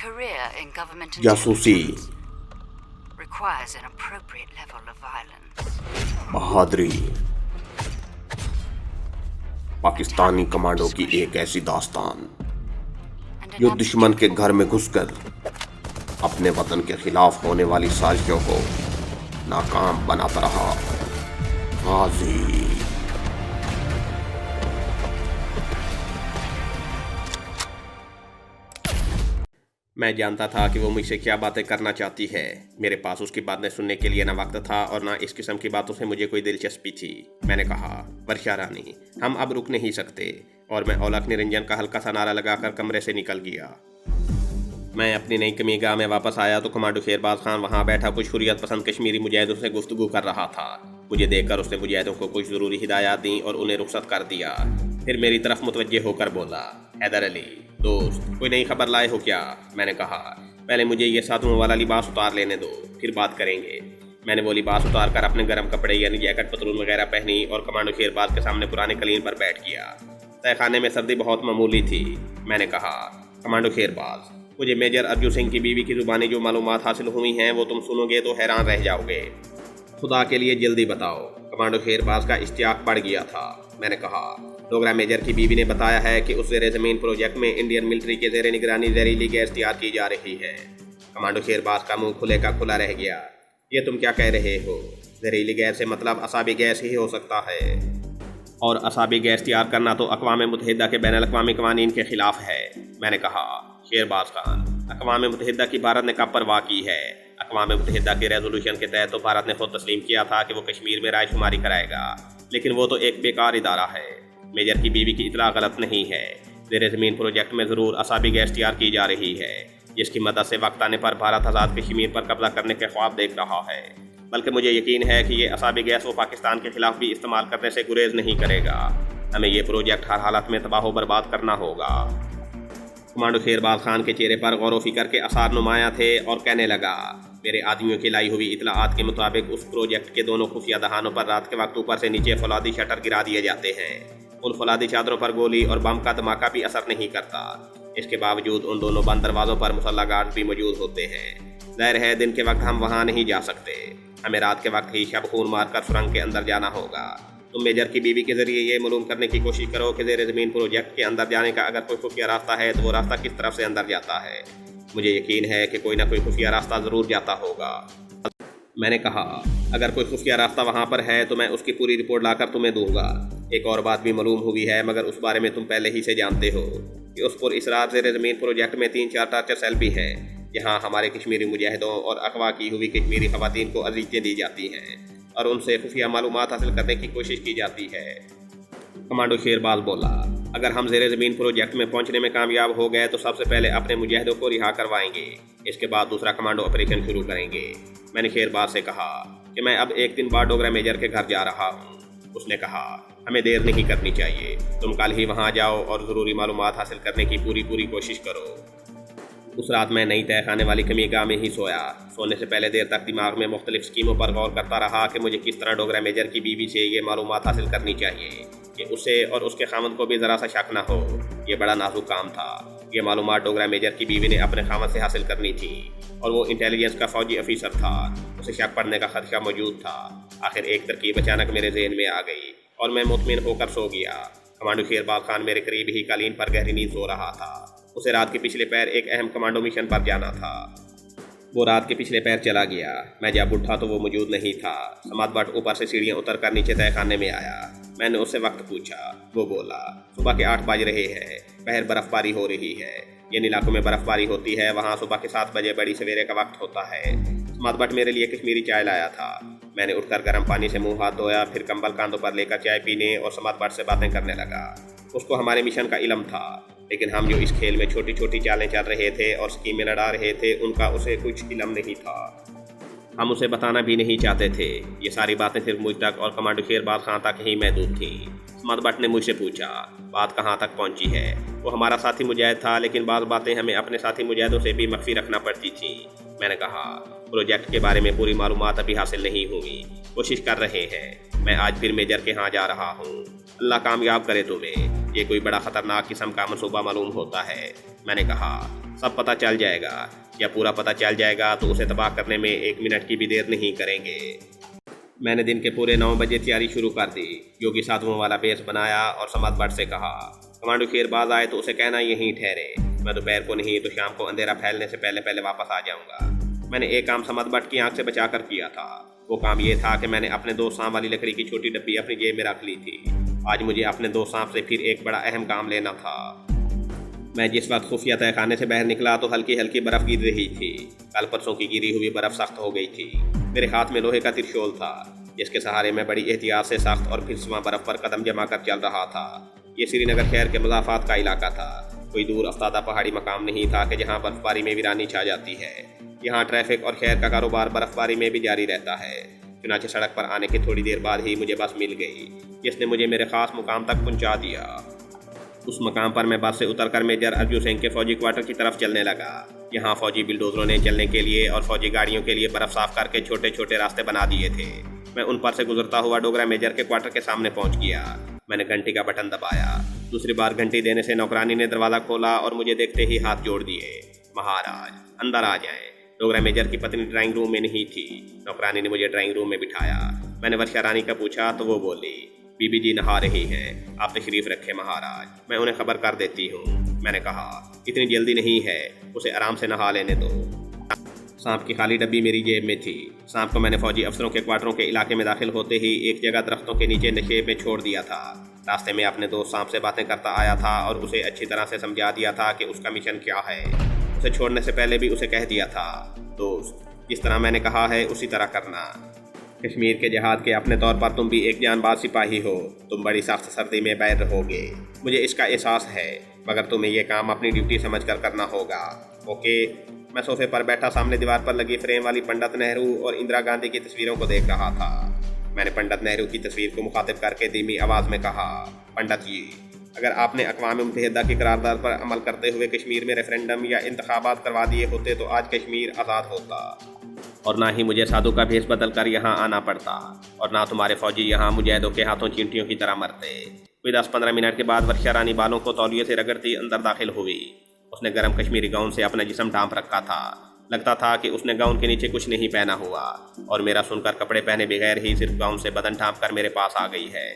career in government जासूसी, intelligence requires an appropriate level of violence. बहादुरी, Pakistani commando की एक ऐसी दास्तान जो दुश्मन के घर में घुसकर अपने वतन के खिलाफ होने वाली साजिशों को नाकाम बनाता रहा। गाजी। मैं जानता था कि वो मुझसे क्या बातें करना चाहती है। मेरे पास उसकी बातें सुनने के लिए न वक्त था और न इस किस्म की बातों से मुझे कोई दिलचस्पी थी। मैंने कहा, वर्षा रानी, हम अब रुक नहीं सकते, और मैं औलख निरंजन का हल्का सा नारा लगाकर कमरे से निकल गया। मैं अपनी नई कमीगाह में वापस आया तो कमांडो शेरबाज खान वहाँ बैठा कुछ हुर्रियत पसंद कश्मीरी मुजाहिदों से गुफ्तगू कर रहा था। मुझे देखकर उसने मुजाहिदों को कुछ ज़रूरी हिदायत दी और उन्हें रुखसत कर दिया। फिर मेरी तरफ मुतवज्जे होकर बोला, हैदर अली दोस्त, कोई नई खबर लाए हो क्या? मैंने कहा, पहले मुझे ये साधुओं वाला लिबास उतार लेने दो, फिर बात करेंगे। मैंने वो लिबास उतार कर अपने गर्म कपड़े यानी जैकेट पतलून वगैरह पहनी और कमांडो शेरबाज के सामने पुराने कलीन पर बैठ गया। तहखाने में सर्दी बहुत मामूली थी। मैंने कहा, कमांडो शेरबाज, मुझे मेजर अर्जुन सिंह की बीवी की ज़ुबानी जो मालूमात हासिल हुई हैं वो तुम सुनोगे तो हैरान रह जाओगे। खुदा के लिए जल्दी बताओ। कमांडो शेरबाज का इश्तियाक बढ़ गया था। मैंने कहा, डोगरा मेजर की बीवी ने बताया है कि उस ज़ेरे ज़मीन प्रोजेक्ट में इंडियन मिलिट्री के ज़ेरे निगरानी जहरीली गैस तैयार की जा रही है। कमांडो शेरबाज का मुंह खुले का खुला रह गया। ये तुम क्या कह रहे हो? जहरीली गैस से मतलब असाबी गैस ही हो सकता है, और असाबी गैस तैयार करना तो अक़वाम मुत्तहिदा के बैनुल अक़वामी क़वानीन के ख़िलाफ़ है। मैंने कहा, शेरबाज खान, अक़वाम मुत्तहिदा की भारत ने कब परवाह की है? अक़वाम मुत्तहिदा के रेजोल्यूशन के तहत तो भारत ने खुद तस्लीम किया था कि वो कश्मीर में रायशुमारी कराएगा, लेकिन वो तो एक बेकार इदारा है। मेजर की बीवी की इतला गलत नहीं है। ज़ेरे ज़मीन प्रोजेक्ट में ज़रूर असाबी गैस तैयार की जा रही है, जिसकी मदद से वक्त आने पर भारत आज़ाद कश्मीर पर कब्जा करने के ख्वाब देख रहा है। बल्कि मुझे यकीन है कि ये असाबी गैस वो पाकिस्तान के खिलाफ भी इस्तेमाल करने से गुरेज नहीं करेगा। हमें ये प्रोजेक्ट हर हालत में तबाह बर्बाद करना होगा। कमांडो शेरबाज खान के चेहरे पर गौर व फिक्र के आसार नुमाया थे और कहने लगा, मेरे आदमियों की लाई हुई इतलाआत के मुताबिक उस प्रोजेक्ट के दोनों खुफिया दहानों पर रात के वक्त ऊपर से नीचे फौलादी शटर गिरा दिए जाते हैं। उन फौलादी चादरों पर गोली और बम का धमाका भी असर नहीं करता। इसके बावजूद उन दोनों बंद दरवाज़ों पर मुसल्ला गार्ड भी मौजूद होते हैं। ज़ाहिर है दिन के वक्त हम वहाँ नहीं जा सकते। हमें रात के वक्त ही शब खून मारकर सुरंग के अंदर जाना होगा। तुम मेजर की बीवी के जरिए ये मालूम करने की कोशिश करो कि ज़ेरे ज़मीन प्रोजेक्ट के अंदर जाने का अगर कोई खुफिया रास्ता है तो वो रास्ता किस तरफ से अंदर जाता है। मुझे यकीन है कि कोई ना कोई खुफिया रास्ता ज़रूर जाता होगा। मैंने कहा, अगर कोई खुफिया रास्ता वहाँ पर है तो मैं उसकी पूरी रिपोर्ट लाकर तुम्हें दूंगा। एक और बात भी मालूम हुई है, मगर उस बारे में तुम पहले ही से जानते हो कि उस पर इसरार ज़ेरे ज़मीन प्रोजेक्ट में 3-4 टार्चर सेल भी हैं, जहाँ हमारे कश्मीरी मुजाहिदों और अगवा की हुई कश्मीरी ख़वातीन को अज़ियतें दी जाती हैं और उनसे खुफिया मालूमात हासिल करने की कोशिश की जाती है। कमांडो शेरबाज बोला, अगर हम ज़ेरे ज़मीन प्रोजेक्ट में पहुंचने में कामयाब हो गए तो सबसे पहले अपने मुजाहिदों को रिहा करवाएंगे, इसके बाद दूसरा कमांडो ऑपरेशन शुरू करेंगे। मैंने शेरबाज से कहा कि मैं अब एक दिन बाद डोगरा मेजर के घर जा रहा हूँ। उसने कहा, हमें देर नहीं करनी चाहिए, तुम कल ही वहाँ जाओ और ज़रूरी मालूमात हासिल करने की पूरी कोशिश करो। उस रात मैं नई तहखाने वाली कमीगाह में ही सोया। सोने से पहले देर तक दिमाग में मुख्तलिफ स्कीमों पर गौर करता रहा कि मुझे किस तरह डोगरा मेजर की बीवी से ये मालूमात हासिल करनी चाहिए कि उसे और उसके खामद को भी ज़रा सा शक न हो। ये बड़ा नाजुक काम था। ये मालूमात डोगरा मेजर की बीवी ने अपने खामद से हासिल करनी थी और वो इंटेलिजेंस का फ़ौजी अफीसर था। उसे शक पड़ने का खदशा मौजूद था। आखिर एक तरकीब अचानक मेरे ज़हन में आ गई और मैं मुतमिन होकर सो गया। कमांडो शेरबाज खान मेरे करीब ही कालीन पर गहरी नींद सो रहा था। उसे रात के पिछले पैर एक अहम कमांडो मिशन पर जाना था। वो रात के पिछले पैर चला गया। मैं जब उठा तो वो मौजूद नहीं था। समाद भट्ट ऊपर से सीढ़ियाँ उतर कर नीचे तहखाने में आया। मैंने उससे वक्त पूछा। वो बोला, सुबह के 8 बज रहे हैं, बाहर बर्फ़बारी हो रही है। जिन इलाकों में बर्फ़बारी होती है वहाँ सुबह के 7 बजे बड़ी सवेरे का वक्त होता है। समाद भट्ट मेरे लिए कश्मीरी चाय लाया था। मैंने उठकर गर्म पानी से मुँह हाथ धोया, फिर कंबल कांधों पर लेकर चाय पीने और समाद भट्ट से बातें करने लगा। उसको हमारे मिशन का इल्म था, लेकिन हम जो इस खेल में छोटी छोटी चालें चल रहे थे और स्कीमें लड़ा रहे थे उनका उसे कुछ इल्म नहीं था। हम उसे बताना भी नहीं चाहते थे। ये सारी बातें सिर्फ मुझ तक और कमांडो शेरबाज खान तक ही महदूद थीं। समाद भट्ट ने मुझसे पूछा, बात कहाँ तक पहुँची है? वो हमारा साथी मुजाहिद था, लेकिन बाज़ बातें हमें अपने साथी मुजाहिदों से भी मख्फी रखना पड़ती थी। मैंने कहा, प्रोजेक्ट के बारे में पूरी मालूमात अभी हासिल नहीं हुई, कोशिश कर रहे हैं। मैं आज फिर मेजर के यहाँ जा रहा हूँ। अल्लाह कामयाब करे तुम्हें। ये कोई बड़ा खतरनाक किस्म का मनसूबा मालूम होता है। मैंने कहा, सब पता चल जाएगा, या पूरा पता चल जाएगा तो उसे तबाह करने में 1 मिनट की भी देर नहीं करेंगे। मैंने दिन के पूरे 9 बजे तैयारी शुरू कर दी। योगी साधुओं वाला बेस बनाया और समद भट्ट से कहा, कमांडो शेरबाज आए तो उसे कहना यहीं ठहरे। मैं दोपहर को नहीं तो शाम को अंधेरा फैलने से पहले पहले वापस आ जाऊंगा। मैंने एक काम समद भट्ट की आंख से बचा कर किया था। वो काम ये था कि मैंने अपने 2 सांप वाली लकड़ी की छोटी डब्बी अपनी जेब में रख ली थी। आज मुझे अपने 2 सांप से फिर एक बड़ा अहम काम लेना था। मैं जिस वक्त खुफिया तहखाने से बाहर निकला तो हल्की हल्की बर्फ गिर रही थी। कल परसों की गिरी हुई बर्फ सख्त हो गई थी। मेरे हाथ में लोहे का त्रिशूल था, जिसके सहारे मैं बड़ी एहतियात से सख्त और फिसलवा बर्फ पर कदम जमा कर चल रहा था। ये श्रीनगर शहर के मुजाफात का इलाका था। कोई दूर अफ्तादा पहाड़ी मकाम नहीं था कि जहाँ बर्फबारी में वीरानी छा जाती है। यहाँ ट्रैफिक और शहर का कारोबार बर्फबारी में भी जारी रहता है। चुनाचे सड़क पर आने की थोड़ी देर बाद ही मुझे बस मिल गई, जिसने मुझे मेरे खास मुकाम तक पहुँचा दिया। उस मकाम पर मैं बस से उतरकर मेजर अर्जू सिंह के फौजी क्वार्टर की तरफ चलने लगा। यहाँ फौजी बिल्डोजरों ने चलने के लिए और फौजी गाड़ियों के लिए बर्फ साफ करके छोटे छोटे रास्ते बना दिए थे। मैं उन पर से गुजरता हुआ डोगरा मेजर के क्वार्टर के सामने पहुँच गया। मैंने घंटी का बटन दबाया। दूसरी बार घंटी देने से नौकरानी ने दरवाज़ा खोला और मुझे देखते ही हाथ जोड़ दिए। महाराज, अंदर आ जाएं। डोगरा मेजर की पत्नी ड्राइंग रूम में नहीं थी। नौकरानी ने मुझे ड्राइंग रूम में बिठाया। मैंने वर्षा रानी का पूछा तो वो बोली, बीबी जी नहा रही हैं, आप तशरीफ रखें महाराज, मैं उन्हें खबर कर देती हूँ। मैंने कहा, इतनी जल्दी नहीं है, उसे आराम से नहा लेने दो। सांप की खाली डब्बी मेरी जेब में थी। सांप को मैंने फौजी अफसरों के क्वार्टरों के इलाके में दाखिल होते ही एक जगह दरख्तों के नीचे नशेब में छोड़ दिया था। रास्ते में अपने दोस्त सांप से बातें करता आया था और उसे अच्छी तरह से समझा दिया था कि उसका मिशन क्या है। उसे छोड़ने से पहले भी उसे कह दिया था, दोस्त, जिस तरह मैंने कहा है उसी तरह करना। कश्मीर के जहाद के अपने तौर पर तुम भी एक जानबाज सिपाही हो। तुम बड़ी सख्त सर्दी में बैर रहोगे, मुझे इसका एहसास है, मगर तुम्हें यह काम अपनी ड्यूटी समझकर करना होगा। ओके। मैं सोफे पर बैठा सामने दीवार पर लगी फ्रेम वाली पंडित नेहरू और इंदिरा गांधी की तस्वीरों को देख रहा था। मैंने पंडित नेहरू की तस्वीर को मुखातिब करके धीमी आवाज़ में कहा, पंडित जी, अगर आपने अक़वाम मुत्तहिदा की करारदाद पर अमल करते हुए कश्मीर में रेफरेंडम या इंतखाबात करवा दिए होते तो आज कश्मीर आज़ाद होता, और ना ही मुझे साधु का भेष बदल कर यहाँ आना पड़ता, और ना तुम्हारे फौजी यहाँ मुजाहिदों के हाथों चींटियों की तरह मरते। कोई 10-15 मिनट के बाद वर्षा रानी बालों को तौलिए से रगड़ती अंदर दाखिल हुई। उसने गर्म कश्मीरी गाउन से अपना जिस्म ढांप रखा था। लगता था कि उसने गाउन के नीचे कुछ नहीं पहना हुआ, और मेरा सुनकर कपड़े पहने बगैर ही सिर्फ गाउन से बदन ढांप कर मेरे पास आ गई है।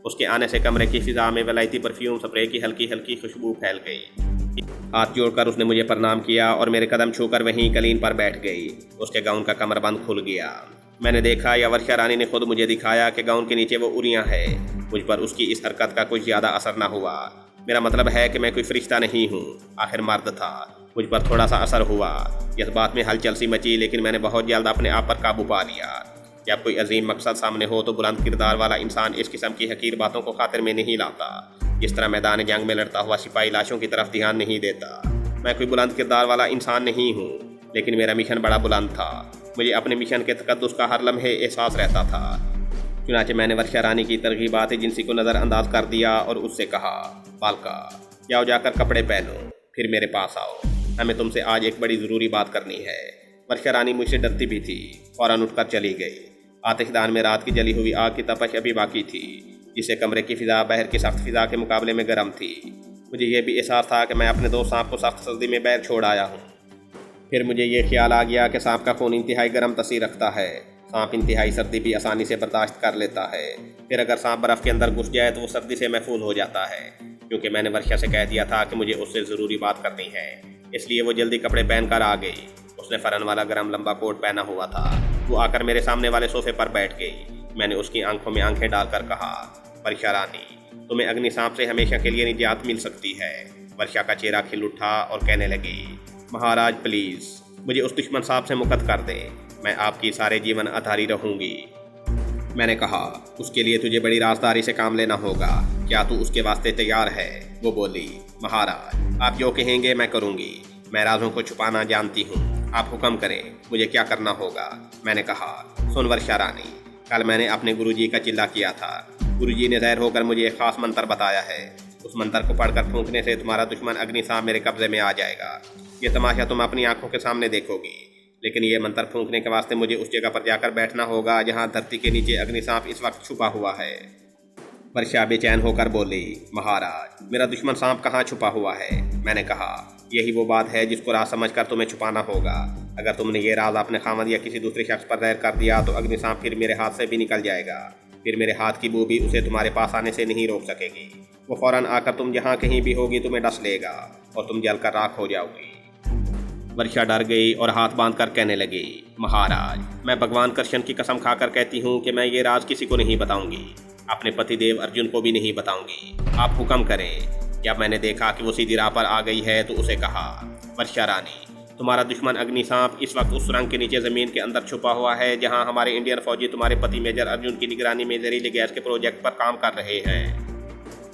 उसके आने से कमरे की फिजा में वलायती परफ्यूम स्प्रे की हल्की हल्की खुशबू फैल गई। हाथ जोड़कर उसने मुझे प्रणाम किया और मेरे कदम छूकर वहीं कलीन पर बैठ गई। उसके गाउन का कमरबंद खुल गया। मैंने देखा या वर्षा रानी ने खुद मुझे दिखाया कि गाउन के नीचे वो उरियां है। मुझ पर उसकी इस हरकत का कुछ ज़्यादा असर न हुआ। मेरा मतलब है कि मैं कोई फरिश्ता नहीं हूँ, आखिर मर्द था। मुझ पर थोड़ा सा असर हुआ। इस बात में हलचल सी मची, लेकिन मैंने बहुत जल्द अपने आप पर काबू पा लिया। जब कोई अजीम मकसद सामने हो तो बुलंद किरदार वाला इंसान इस किस्म की हकीर बातों को खातिर में नहीं लाता। जिस तरह मैदान जंग में लड़ता हुआ सिपाही लाशों की तरफ ध्यान नहीं देता। मैं कोई बुलंद किरदार वाला इंसान नहीं हूँ, लेकिन मेरा मिशन बड़ा बुलंद था। मुझे अपने मिशन के तकद्दुस का हर लम्हे एहसास रहता था। चुनाचे मैंने वर्षा रानी की तरगीबात जिनसी को नज़रअंदाज कर दिया और उससे कहा, बालका, जाओ जाकर कपड़े पहनो, फिर मेरे पास आओ, हमें तुमसे आज एक बड़ी ज़रूरी बात करनी है। वर्षा रानी मुझसे डरती भी थी, फौरन उठकर चली गई। आतिशदान में रात की जली हुई आग की तपश अभी बाकी थी, जिससे कमरे की फिजा बाहर की सख्त फिजा के मुकाबले में गर्म थी। मुझे यह भी एहसास था कि मैं अपने 2 सांप को सख्त सर्दी में बाहर छोड़ आया हूँ। फिर मुझे ये ख्याल आ गया कि सांप का खून इंतहाई गर्म तसीर रखता है। सांप इंतहाई सर्दी भी आसानी से बर्दाश्त कर लेता है। फिर अगर सांप बर्फ़ के अंदर घुस जाए तो वो सर्दी से महफूज हो जाता है। क्योंकि मैंने वर्षा से कह दिया था कि मुझे उससे ज़रूरी बात करनी है, इसलिए वो जल्दी कपड़े पहनकर आ गई। उसने फरन वाला गर्म लंबा कोट पहना हुआ था। वो आकर मेरे सामने वाले सोफे पर बैठ गई। मैंने उसकी आंखों में आंखें डालकर कहा, वर्षा रानी, तुम्हें अग्नि सांप से हमेशा के लिए निजात मिल सकती है। वर्षा का चेहरा खिल उठा और कहने लगी, महाराज प्लीज़ मुझे उस दुश्मन सांप से मुक्त कर दें, मैं आपकी सारे जीवन आधारी रहूँगी। मैंने कहा, उसके लिए तुझे बड़ी राजदारी से काम लेना होगा, क्या तू उसके वास्ते तैयार है? वो बोली, महाराज आप जो कहेंगे मैं करूँगी, मैं राजों को छुपाना जानती हूँ, आप हुक्म करें, मुझे क्या करना होगा? मैंने कहा, सुन वर्षा रानी, कल मैंने अपने गुरुजी का चिल्ला किया था। गुरुजी ने ज़ाहिर होकर मुझे एक ख़ास मंत्र बताया है। उस मंत्र को पढ़कर फूंकने से तुम्हारा दुश्मन अग्नि सांप मेरे कब्जे में आ जाएगा। ये तमाशा तुम अपनी आंखों के सामने देखोगी, लेकिन ये मंत्र फूंकने के वास्ते मुझे उस जगह पर जाकर बैठना होगा जहाँ धरती के नीचे अग्नि सांप इस वक्त छुपा हुआ है। वर्षा बेचैन होकर बोली, महाराज मेरा दुश्मन सांप कहाँ छुपा हुआ है? मैंने कहा, यही वो बात है जिसको राज समझकर तुम्हें छुपाना होगा। अगर तुमने ये राज अपने खामद या किसी दूसरे शख्स पर जाहिर कर दिया तो अग्नि सांप फिर मेरे हाथ से भी निकल जाएगा। फिर मेरे हाथ की बू भी उसे तुम्हारे पास आने से नहीं रोक सकेगी। वो फौरन आकर तुम जहाँ कहीं भी होगी तुम्हें डस लेगा और तुम जलकर राख हो जाओगी। वर्षा डर गई और हाथ बांधकर कहने लगी, महाराज मैं भगवान कृष्ण की कसम खाकर कहती हूँ कि मैं ये राज किसी को नहीं बताऊंगी, अपने पतिदेव अर्जुन को भी नहीं बताऊंगी। आप हुक्म करें। जब मैंने देखा कि वो सीधी राह पर आ गई है तो उसे कहा, वर्षा रानी तुम्हारा दुश्मन अग्नि सांप इस वक्त उस सुरंग के नीचे ज़मीन के अंदर छुपा हुआ है जहां हमारे इंडियन फौजी तुम्हारे पति मेजर अर्जुन की निगरानी में जहरीले गैस के प्रोजेक्ट पर काम कर रहे हैं।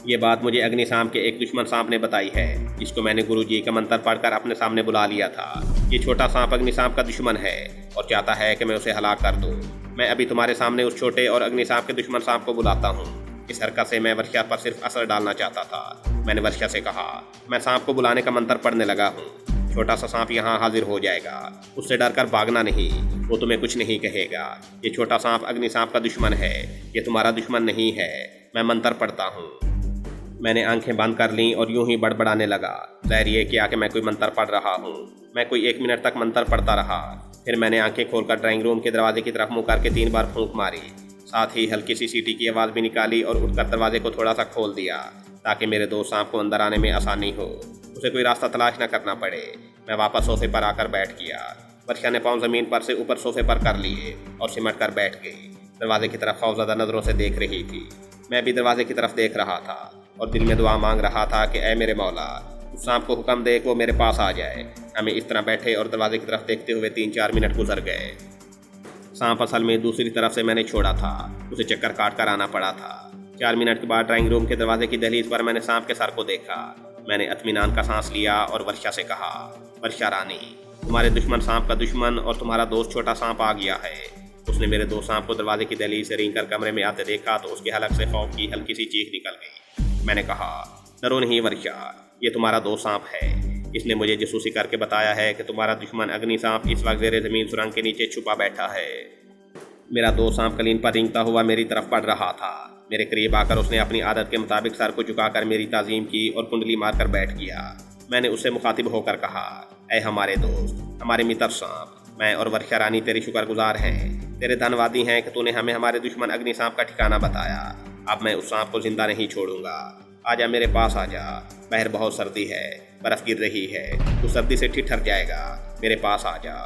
ये बात मुझे अग्नि सांप के एक दुश्मन सांप ने बताई है, जिसको मैंने गुरुजी का मंत्र पढ़कर अपने सामने बुला लिया था। ये छोटा सांप अग्नि सांप का दुश्मन है और चाहता है कि मैं उसे हलाक कर दूँ। मैं अभी तुम्हारे सामने उस छोटे और अग्नि सांप के दुश्मन सांप को बुलाता हूँ। इस हरकत से मैं वर्षा पर सिर्फ असर डालना चाहता था। मैंने वर्षा से कहा, मैं सांप को बुलाने का मंत्र पढ़ने लगा हूँ। छोटा सा सांप यहाँ हाजिर हो जाएगा, उससे डरकर भागना नहीं, वो तुम्हें कुछ नहीं कहेगा। ये छोटा सांप अग्नि सांप का दुश्मन है, ये तुम्हारा दुश्मन नहीं है। मैं मंत्र पढ़ता हूँ। मैंने आंखें बंद कर लीं और यूं ही बड़बड़ाने लगा। ज़ाहिर ये किया कि मैं कोई मंत्र पढ़ रहा हूँ। मैं कोई 1 मिनट तक मंत्र पढ़ता रहा। फिर मैंने आंखें खोलकर ड्राइंग रूम के दरवाजे की तरफ मुँह करके 3 बार फूंक मारी। साथ ही हल्की सी सीटी की आवाज़ भी निकाली और उठकर दरवाजे को थोड़ा सा खोल दिया ताकि मेरे दोस्त सांप को अंदर आने में आसानी हो, उसे कोई रास्ता तलाश न करना पड़े। मैं वापस सोफे पर आकर बैठ गया। वर्षा ने पाँव ज़मीन पर से ऊपर सोफे पर कर लिए और सिमट कर बैठ गई। दरवाजे की तरफ खौफज़दा नज़रों से देख रही थी। मैं भी दरवाजे की तरफ देख रहा था और दिल में दुआ मांग रहा था कि ऐ मेरे मौला, उस सांप को हुक्म दे कि वो मेरे पास आ जाए। हमें इस तरह बैठे और दरवाजे की तरफ देखते हुए 3-4 मिनट गुजर गए। सांप असल में दूसरी तरफ से मैंने छोड़ा था, उसे चक्कर काट कर आना पड़ा था। 4 मिनट के बाद ड्राइंग रूम के दरवाजे की दहलीज पर मैंने सांप के सर को देखा। मैंने इत्मीनान का सांस लिया और वर्षा से कहा, वर्षा रानी तुम्हारे दुश्मन सांप का दुश्मन और तुम्हारा दोस्त छोटा सांप आ गया है। उसने मेरे दोस्त सांप को दरवाजे की दहलीज से रेंग कर कमरे में आते देखा तो उसके हलक से खौफ की हल्की सी चीख निकल गई। मैंने कहा, डरो नहीं वर्षा, ये तुम्हारा दोस्त सांप है। इसने मुझे जासूसी करके बताया है कि तुम्हारा दुश्मन अग्नि सांप इस वक्त ज़ेरे ज़मीन सुरंग के नीचे छुपा बैठा है। मेरा दोस्त सांप कलीन पर रेंगता हुआ मेरी तरफ बढ़ रहा था। मेरे करीब आकर उसने अपनी आदत के मुताबिक सर को झुकाकर मेरी ताज़ीम की और कुंडली मारकर बैठ गया। मैंने उससे मुखातिब होकर कहा, ऐ हमारे दोस्त, हमारे मित्र सांप, मैं और वर्षा रानी तेरी शुक्रगुजार हैं, तेरे धन्यवादी हैं कि तूने हमें हमारे दुश्मन अग्नि सांप का ठिकाना बताया। अब मैं उस सांप को जिंदा नहीं छोड़ूंगा। आजा मेरे पास आजा, बाहर बहुत सर्दी है, बर्फ गिर रही है, तू सर्दी से ठिठर जाएगा, मेरे पास आजा।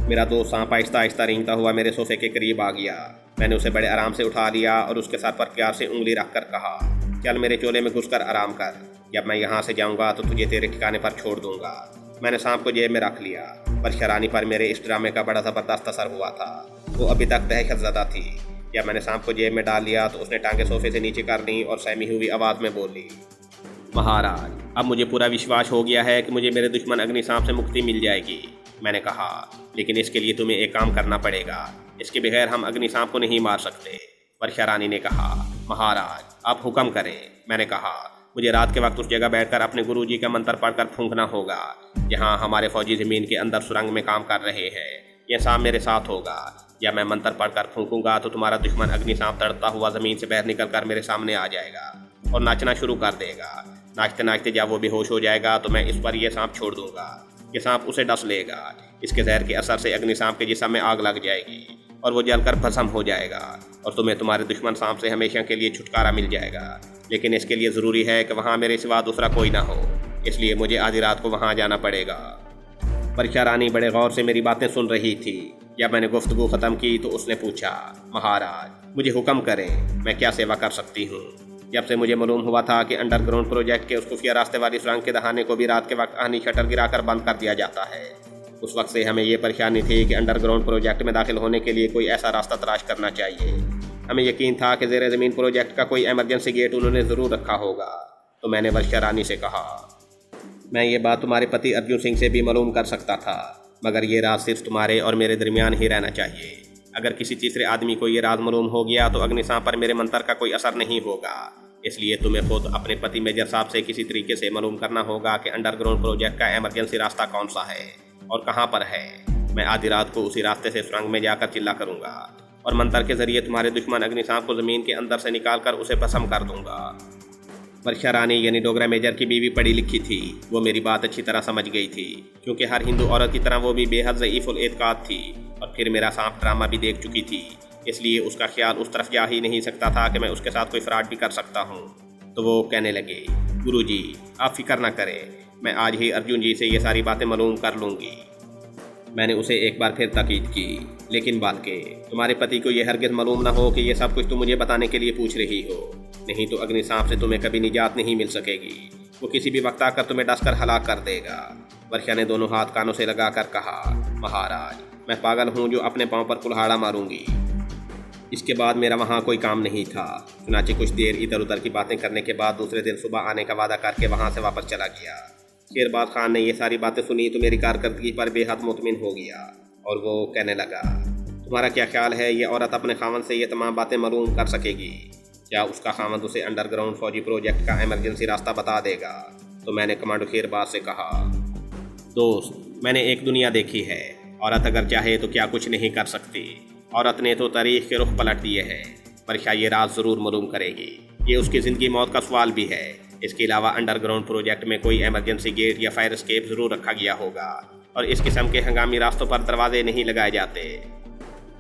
मेरा दोस्त सांप आहिस्ता आहिस्ता रेंगता हुआ मेरे सोफे के करीब आ गया। मैंने उसे बड़े आराम से उठा लिया और उसके सर पर प्यार से उंगली रखकर कहा, चल मेरे चोले में घुसकर आराम कर, जब मैं यहाँ से जाऊँगा तो तुझे तेरे ठिकाने पर छोड़ दूंगा। मैंने सांप को जेब में रख लिया। वर्षा रानी पर मेरे इस ड्रामे का बड़ा ज़बरदस्त असर हुआ था। वो अभी तक दहशतज़दा थी। जब मैंने सांप को जेब में डाल लिया तो उसने टांगे सोफे से नीचे कर ली और सहमी हुई आवाज़ में बोली, महाराज अब मुझे पूरा विश्वास हो गया है कि मुझे मेरे दुश्मन अग्नि सांप से मुक्ति मिल जाएगी। मैंने कहा, लेकिन इसके लिए तुम्हें एक काम करना पड़ेगा, इसके बगैर हम अग्नि सांप को नहीं मार सकते। वर्षा रानी ने कहा, महाराज आप हुक्म करें। मैंने कहा, मुझे रात के वक्त उस जगह बैठकर अपने गुरुजी का मंत्र पढ़कर फूंकना होगा जहाँ हमारे फौजी ज़मीन के अंदर सुरंग में काम कर रहे हैं। यह सांप मेरे साथ होगा। जब मैं मंत्र पढ़कर फूंकूंगा तो तुम्हारा दुश्मन अग्नि सांप तड़ता हुआ ज़मीन से बाहर निकल कर मेरे सामने आ जाएगा और नाचना शुरू कर देगा। नाचते नाचते जब वो बेहोश हो जाएगा तो मैं इस पर यह सांप छोड़ दूंगा। ये सांप उसे डस लेगा। इसके जहर के असर से अग्नि सांप के जिस्म में आग लग जाएगी और वो जलकर भस्म हो जाएगा और तुम्हें तुम्हारे दुश्मन सांप से हमेशा के लिए छुटकारा मिल जाएगा। लेकिन इसके लिए ज़रूरी है कि वहाँ मेरे सिवा दूसरा कोई ना हो, इसलिए मुझे आधी रात को वहाँ जाना पड़ेगा। वर्षा रानी बड़े गौर से मेरी बातें सुन रही थी। जब मैंने गुफ्तगू ख़त्म की तो उसने पूछा, महाराज मुझे हुक्म करें, मैं क्या सेवा कर सकती हूँ। जब से मुझे मालूम हुआ था कि अंडरग्राउंड प्रोजेक्ट के उस खुफिया रास्ते वाली सुरंग के दहाने को भी रात के वक्त आनी शटर गिराकर बंद कर दिया जाता है, उस वक्त से हमें ये परेशानी थी कि अंडरग्राउंड प्रोजेक्ट में दाखिल होने के लिए कोई ऐसा रास्ता तलाश करना चाहिए। हमें यकीन था कि ज़ेरे ज़मीन प्रोजेक्ट का कोई इमरजेंसी गेट उन्होंने ज़रूर रखा होगा। तो मैंने वर्षा रानी से कहा, मैं ये बात तुम्हारे पति अर्जुन सिंह से भी मालूम कर सकता था, मगर ये राज सिर्फ तुम्हारे और मेरे दरमियान ही रहना चाहिए। अगर किसी तीसरे आदमी को ये राज मालूम हो गया तो अग्नि सांप पर मेरे मंत्र का कोई असर नहीं होगा। इसलिए तुम्हें खुद अपने पति मेजर साहब से किसी तरीके से मालूम करना होगा कि अंडरग्राउंड प्रोजेक्ट का इमरजेंसी रास्ता कौन सा है और कहाँ पर है। मैं आधी रात को उसी रास्ते से सुरंग में जाकर चिल्ला करूँगा और मंत्र के जरिए तुम्हारे दुश्मन अग्निसाप को ज़मीन के अंदर से निकाल कर उसे भस्म कर दूंगा। वर्षा रानी यानी डोगरा मेजर की बीवी पढ़ी लिखी थी। वो मेरी बात अच्छी तरह समझ गई थी, क्योंकि हर हिंदू औरत की तरह वो भी बेहद ज़ईफ़ुल एतकाद थी और फिर मेरा सांप ड्रामा भी देख चुकी थी। इसलिए उसका ख्याल उस तरफ जा ही नहीं सकता था कि मैं उसके साथ कोई फ्रॉड भी कर सकता हूँ। तो वो कहने लगे, गुरुजी आप फिक्र ना करें, मैं आज ही अर्जुन जी से ये सारी बातें मालूम कर लूँगी। मैंने उसे एक बार फिर ताकीद की, लेकिन बालके तुम्हारे पति को यह हरगिज़ मालूम ना हो कि ये सब कुछ तुम मुझे बताने के लिए पूछ रही हो, नहीं तो अग्निसाप से तुम्हें कभी निजात नहीं मिल सकेगी। वो किसी भी वक्त आकर तुम्हें डसकर हलाक कर देगा। वर्षा ने दोनों हाथ कानों से लगाकर कहा, महाराज मैं पागल हूँ जो अपने पाँव पर कुल्हाड़ा मारूंगी। इसके बाद मेरा वहाँ कोई काम नहीं था। चुनाचे कुछ देर इधर उधर की बातें करने के बाद दूसरे दिन सुबह आने का वादा करके वहाँ से वापस चला गया। शेरबाज खान ने ये सारी बातें सुनी तो मेरी कारकर्दगी पर बेहद मुतमिन हो गया और वो कहने लगा, तुम्हारा क्या ख्याल है ये औरत अपने खामन से ये तमाम बातें मालूम कर सकेगी? क्या उसका खामन उसे अंडरग्राउंड फौजी प्रोजेक्ट का इमरजेंसी रास्ता बता देगा? तो मैंने कमांडो शेरबाज से कहा, दोस्त मैंने एक दुनिया देखी है, औरत अगर चाहे तो क्या कुछ नहीं कर सकती। औरत ने तो तारीख के रुख पलट दिए हैं। वर्षा ये राज ज़रूर मालूम करेगी। ये उसकी ज़िंदगी मौत का सवाल भी है। इसके अलावा अंडरग्राउंड प्रोजेक्ट में कोई इमरजेंसी गेट या फायर एस्केप ज़रूर रखा गया होगा और इस किस्म के हंगामी रास्तों पर दरवाजे नहीं लगाए जाते।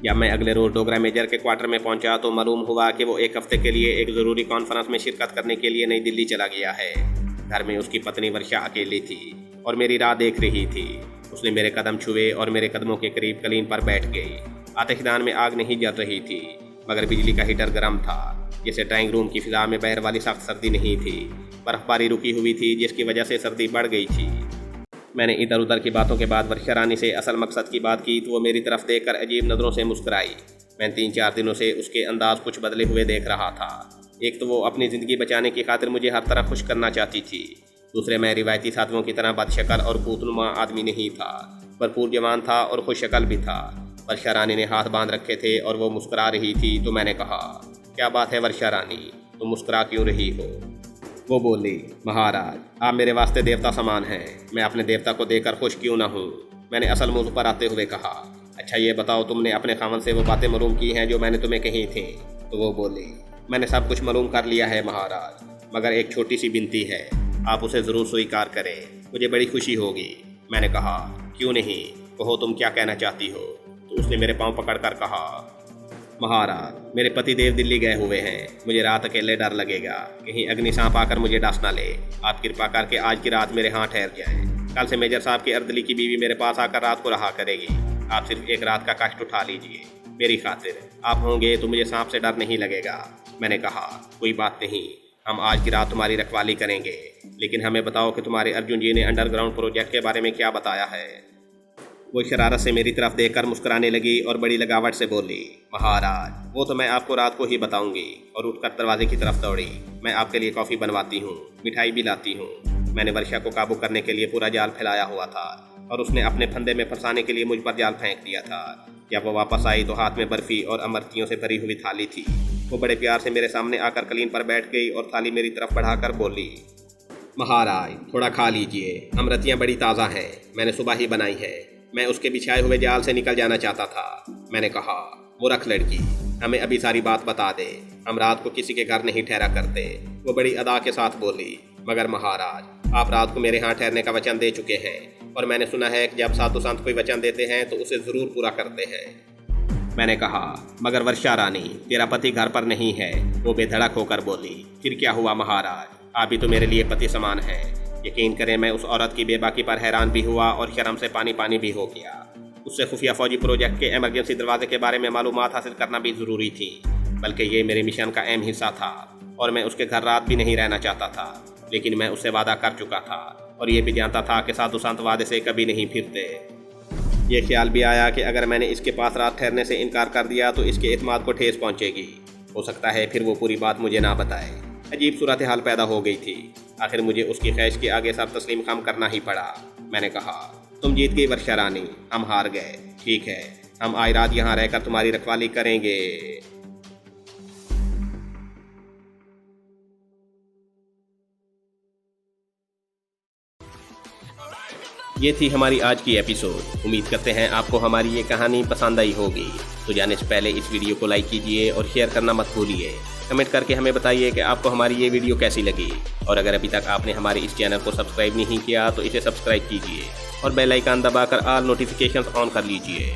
जब मैं अगले रोज़ डोगरा मेजर के क्वार्टर में पहुंचा तो मालूम हुआ कि वो एक हफ्ते के लिए एक ज़रूरी कॉन्फ्रेंस में शिरकत करने के लिए नई दिल्ली चला गया है। घर में उसकी पत्नी वर्षा अकेली थी और मेरी राह देख रही थी। उसने मेरे कदम छुए और मेरे कदमों के करीब कलीन पर बैठ गई। आतिशदान में आग नहीं जल रही थी, मगर बिजली का हीटर गर्म था। जैसे ड्राइंग रूम की फिजा में बहर वाली सख्त सर्दी नहीं थी। बर्फबारी रुकी हुई थी जिसकी वजह से सर्दी बढ़ गई थी। मैंने इधर उधर की बातों के बाद वर्षा रानी से असल मकसद की बात की तो वो मेरी तरफ देखकर अजीब नज़रों से मुस्कुराई। मैं 3-4 दिनों से उसके अंदाज कुछ बदले हुए देख रहा था। एक तो वो अपनी ज़िंदगी बचाने की खातिर मुझे हर तरह खुश करना चाहती थी। दूसरे मैं रिवायती साधुओं की तरह बदशक्ल और खूतनुमा आदमी नहीं था, भरपूर जवान था और खुश शक्ल भी था। वर्षा रानी ने हाथ बांध रखे थे और वो मुस्कुरा रही थी। तो मैंने कहा, क्या बात है वर्षा रानी, तुम मुस्कुरा क्यों रही हो? वो बोली, महाराज आप मेरे वास्ते देवता समान हैं, मैं अपने देवता को देखकर खुश क्यों ना हूँ। मैंने असल मौजू पर आते हुए कहा, अच्छा ये बताओ तुमने अपने खामन से वो बातें मालूम की हैं जो मैंने तुम्हें कही थी? तो वो बोली, मैंने सब कुछ मालूम कर लिया है महाराज, मगर एक छोटी सी विनती है, आप उसे ज़रूर स्वीकार करें, मुझे बड़ी खुशी होगी। मैंने कहा, क्यों नहीं, कहो तुम क्या कहना चाहती हो? तो उसने मेरे पाँव पकड़कर कहा, महाराज मेरे पति देव दिल्ली गए हुए हैं, मुझे रात अकेले डर लगेगा, कहीं अग्निसाप आकर मुझे डस ना ले। आप कृपा करके आज की रात मेरे यहाँ ठहर जाएं। कल से मेजर साहब की अर्दली की बीवी मेरे पास आकर रात को रहा करेगी। आप सिर्फ एक रात का कष्ट उठा लीजिए मेरी खातिर। आप होंगे तो मुझे सांप से डर नहीं लगेगा। मैंने कहा, कोई बात नहीं, हम आज की रात तुम्हारी रखवाली करेंगे, लेकिन हमें बताओ कि तुम्हारे अर्जुन जी ने अंडरग्राउंड प्रोजेक्ट के बारे में क्या बताया है? वो शरारत से मेरी तरफ देखकर मुस्कुराने लगी और बड़ी लगावट से बोली, महाराज वो तो मैं आपको रात को ही बताऊंगी। और उठकर दरवाजे की तरफ दौड़ी। मैं आपके लिए कॉफ़ी बनवाती हूँ, मिठाई भी लाती हूँ। मैंने वर्षा को काबू करने के लिए पूरा जाल फैलाया हुआ था और उसने अपने फंदे में फंसाने के लिए मुझ पर जाल फेंक दिया था। जब वो वापस आई तो हाथ में बर्फ़ी और अमरतियों से भरी हुई थाली थी। वो बड़े प्यार से मेरे सामने आकर कलीन पर बैठ गई और थाली मेरी तरफ बढ़ाकर बोली, महाराज थोड़ा खा लीजिए, अमरतियाँ बड़ी ताज़ा हैं, मैंने सुबह ही बनाई है। मैं उसके बिछाए हुए जाल से निकल जाना चाहता था। मैंने कहा, मूर्ख लड़की, हमें अभी सारी बात बता दे, हम रात को किसी के घर नहीं ठहरा करते। वो बड़ी अदा के साथ बोली, मगर महाराज आप रात को मेरे यहाँ ठहरने का वचन दे चुके हैं और मैंने सुना है कि जब साधु संत कोई वचन देते हैं तो उसे ज़रूर पूरा करते हैं। मैंने कहा, मगर वर्षा रानी तेरा पति घर पर नहीं है। वो बेधड़क होकर बोली, फिर क्या हुआ महाराज, आप भी तो मेरे लिए पति समान हैं। यकीन करें मैं उस औरत की बेबाकी पर हैरान भी हुआ और शर्म से पानी पानी भी हो गया। उससे खुफिया फौजी प्रोजेक्ट के इमरजेंसी दरवाजे के बारे में मालूमात हासिल करना भी ज़रूरी थी, बल्कि ये मेरे मिशन का अहम हिस्सा था और मैं उसके घर रात भी नहीं रहना चाहता था। लेकिन मैं उससे वादा कर चुका था और ये भी जानता था कि साधु संत वादे से कभी नहीं फिरते। ये ख्याल भी आया कि अगर मैंने इसके पास रात ठहरने से इनकार कर दिया तो इसके एतमाद को ठेस पहुँचेगी। हो सकता है फिर वो पूरी बात मुझे ना बताए। अजीब सूरत हाल पैदा हो गई थी। आखिर मुझे उसकी ख्वाहिश के आगे सर तस्लीम खाम करना ही पड़ा। मैंने कहा, तुम जीत गई वर्षा रानी, हम हार गए। ठीक है, हम आज रात यहाँ रहकर तुम्हारी रखवाली करेंगे। ये थी हमारी आज की एपिसोड। उम्मीद करते हैं आपको हमारी ये कहानी पसंद आई होगी। तो जाने से पहले इस वीडियो को लाइक कीजिए और शेयर करना मत भूलिए। कमेंट करके हमें बताइए कि आपको हमारी ये वीडियो कैसी लगी। और अगर अभी तक आपने हमारे इस चैनल को सब्सक्राइब नहीं किया तो इसे सब्सक्राइब कीजिए और बेल आइकन दबाकर ऑल नोटिफिकेशंस ऑन कर लीजिए।